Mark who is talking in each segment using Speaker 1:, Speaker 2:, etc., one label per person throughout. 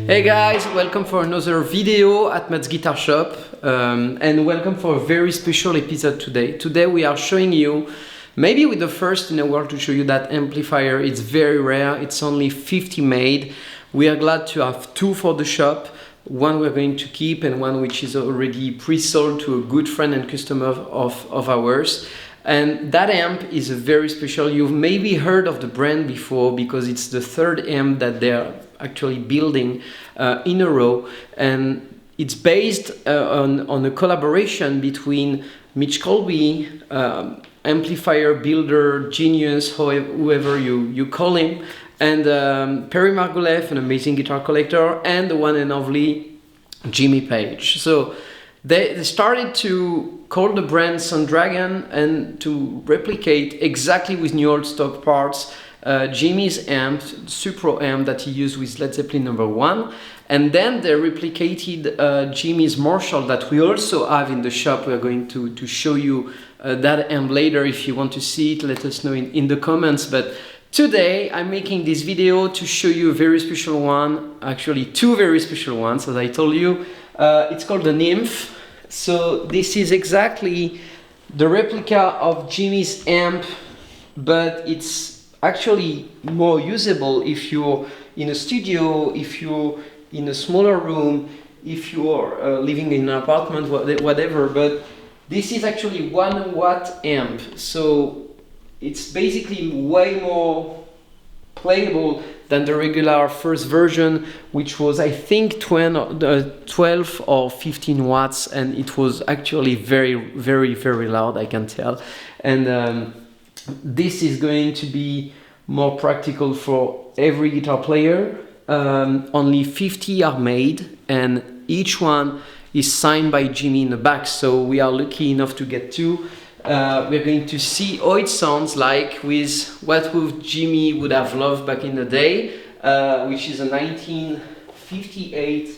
Speaker 1: Hey guys, welcome for another video at Matt's Guitar Shop and welcome for a very special episode today. Today we are showing you, maybe with the first in the world to show you that amplifier. It's very rare, it's only 50 made. We are glad to have two for the shop. One we're going to keep and one which is already pre-sold to a good friend and customer of ours. And that amp is a very special. You've maybe heard of the brand before because it's the third amp that they're actually building in a row, and it's based on a collaboration between Mitch Colby, amplifier builder, genius, whoever you call him, and Perry Margoleff, an amazing guitar collector, and the one and only Jimmy Page. So they started to call the brand Sundragon and to replicate exactly with new old stock parts Jimmy's amp, Supro amp that he used with Led Zeppelin #1, and then they replicated Jimmy's Marshall that we also have in the shop. We're going to show you that amp later. If you want to see it, let us know in the comments. But today I'm making this video to show you a very special one, actually two very special ones, as I told you. It's called the Nymph. So this is exactly the replica of Jimmy's amp, but it's actually more usable if you're in a studio, if you're in a smaller room, if you're living in an apartment, whatever. But this is actually 1 watt amp, so it's basically way more playable than the regular first version, which was I think 12 or 15 watts, and it was actually very loud, I can tell. And this is going to be more practical for every guitar player. Only 50 are made, and each one is signed by Jimmy in the back, so we are lucky enough to get two. We're going to see how it sounds like with what Jimmy would have loved back in the day, which is a 1958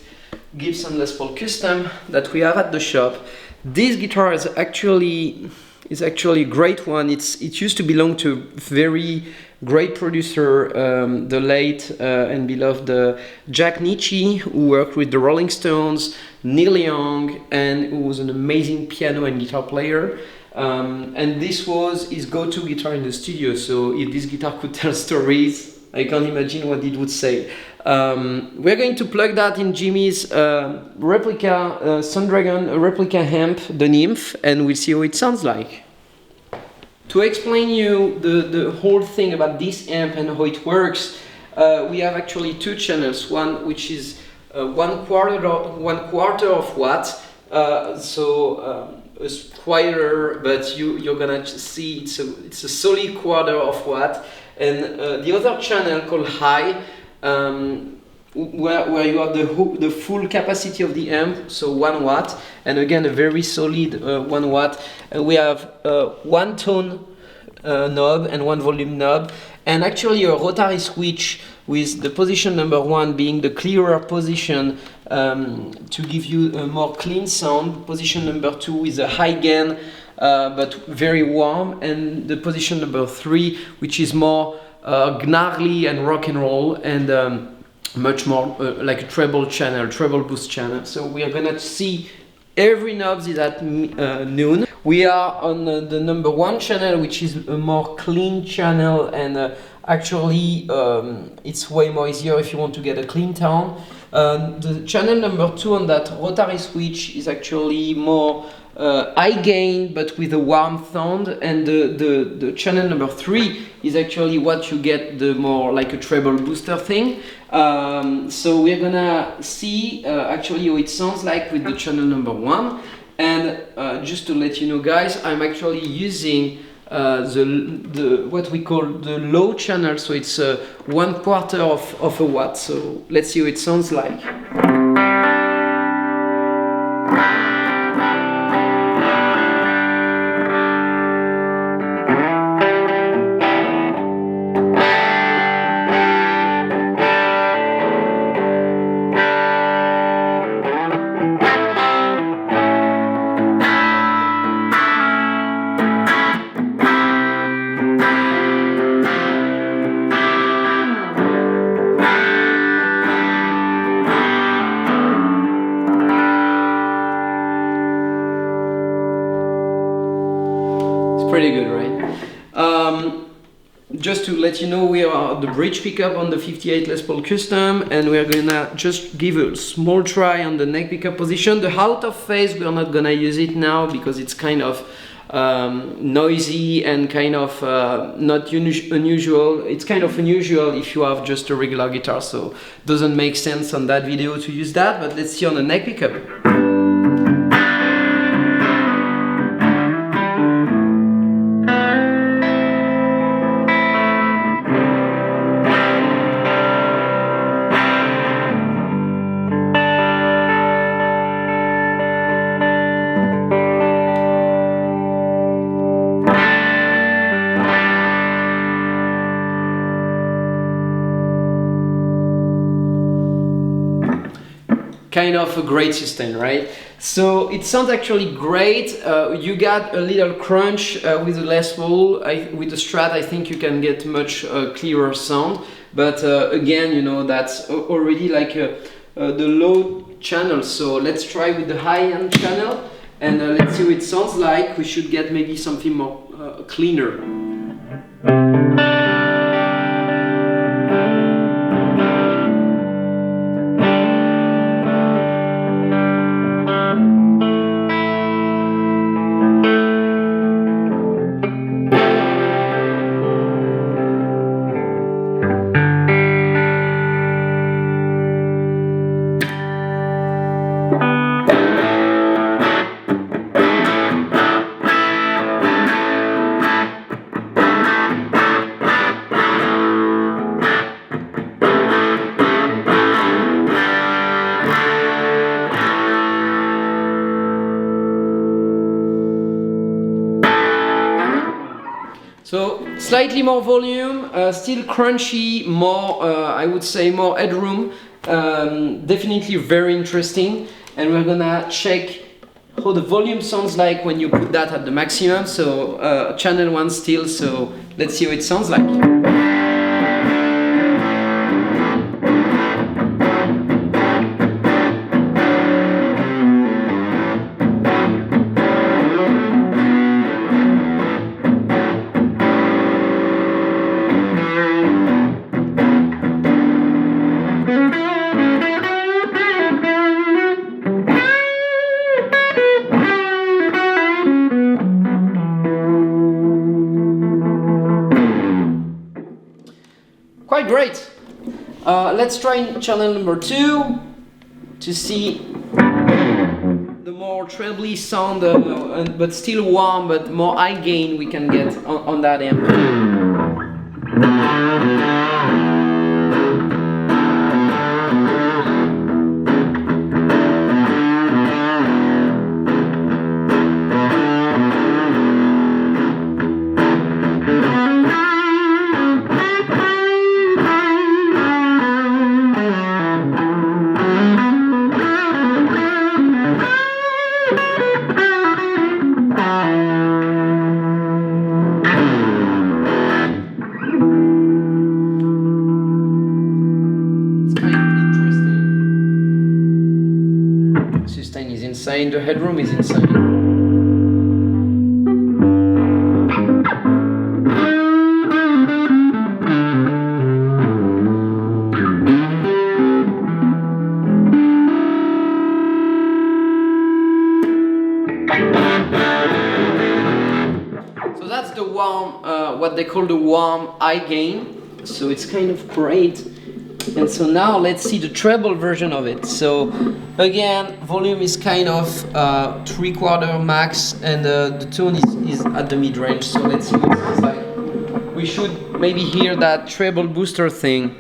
Speaker 1: Gibson Les Paul Custom that we have at the shop. This guitar is actually a great one. It used to belong to a very great producer, the late and beloved Jack Nitzsche, who worked with the Rolling Stones, Neil Young, and who was an amazing piano and guitar player. And this was his go-to guitar in the studio, so if this guitar could tell stories, I can't imagine what it would say. We're going to plug that in Jimmy's replica Sundragon replica amp, the Nymph, and we'll see how it sounds like. To explain you the whole thing about this amp and how it works, we have actually two channels. One which is one quarter of watt, a quieter, but you're gonna see it's a solid quarter of watt, and the other channel called high, where you have the full capacity of the amp, so 1 watt, and again a very solid 1 watt. We have one tone knob and one volume knob, and actually a rotary switch with the position #1 being the clearer position to give you a more clean sound. Position #2 is a high gain but very warm, and the position #3 which is more gnarly and rock and roll, and much more like a treble boost channel. So we are gonna see every knob is at noon. We are on the #1 channel, which is a more clean channel, and actually it's way more easier if you want to get a clean tone. The channel #2 on that rotary switch is actually more high gain but with a warm sound, and the channel #3 is actually what you get, the more like a treble booster thing. So we're gonna see actually how it sounds like with the channel #1, and just to let you know guys, I'm actually using the what we call the low channel, so it's 1/4 of a watt. So let's see how it sounds like. pretty good, right? Just to let you know, we are the bridge pickup on the 58 Les Paul Custom, and we're gonna just give a small try on the neck pickup position. The out of phase, we're not gonna use it now because it's kind of noisy and kind of not unusual. It's kind of unusual if you have just a regular guitar, so doesn't make sense on that video to use that, but let's see on the neck pickup. Kind of a great sustain, right? So it sounds actually great. You got a little crunch with the Les Paul. With the Strat, I think you can get much clearer sound. But again, you know, that's already like the low channel. So let's try with the high-end channel and let's see what it sounds like. We should get maybe something more cleaner. So slightly more volume, still crunchy, more, I would say more headroom, definitely very interesting. And we're gonna check how the volume sounds like when you put that at the maximum. So channel 1 still, so let's see how it sounds like. Quite great. Let's try channel number 2 to see the more trebly sound, but still warm, but more high gain we can get on that amp. Sustain is insane, the headroom is insane. So that's the warm, what they call the warm high gain. So it's kind of great. And so now let's see the treble version of it. So again, volume is kind of 3/4 max, and the tone is at the mid range. So let's see what it sounds like. We should maybe hear that treble booster thing.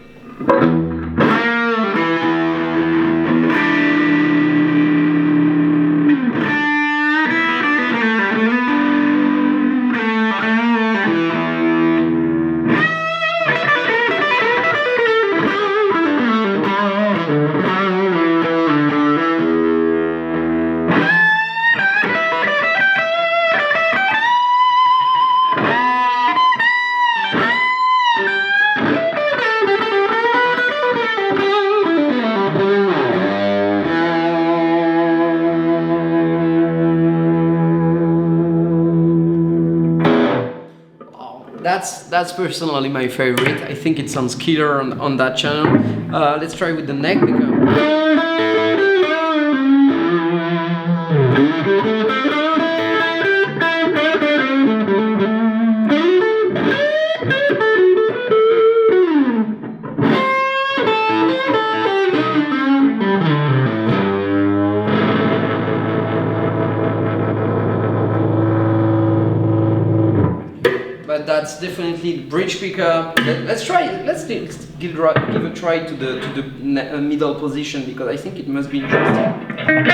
Speaker 1: That's personally my favorite. I think it sounds killer on that channel. Let's try with the neck pickup. But that's definitely the bridge pickup. Let's try it. Let's give a try to the middle position, because I think it must be interesting.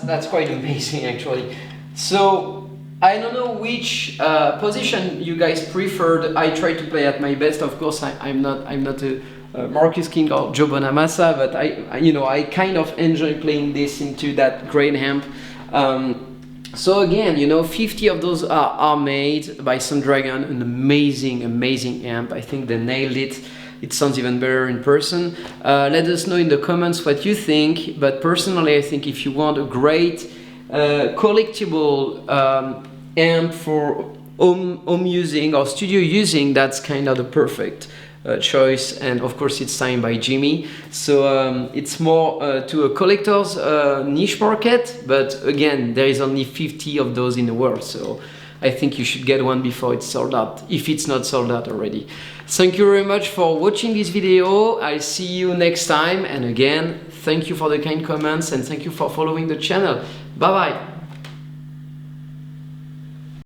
Speaker 1: That's quite amazing, actually. So I don't know which position you guys preferred. I try to play at my best. Of course, I'm not a Marcus King or Joe Bonamassa, but I kind of enjoy playing this into that great amp. So again, 50 of those are made by Sundragon, an amazing amp. I think they nailed it. It sounds even better in person. Let us know in the comments what you think, but personally I think if you want a great collectible amp for home using or studio using, that's kind of the perfect choice. And of course it's signed by Jimmy, so it's more to a collector's niche market, but again there is only 50 of those in the world, so I think you should get one before it's sold out, if it's not sold out already. Thank you very much for watching this video. I'll see you next time, and again, thank you for the kind comments and thank you for following the channel. Bye bye.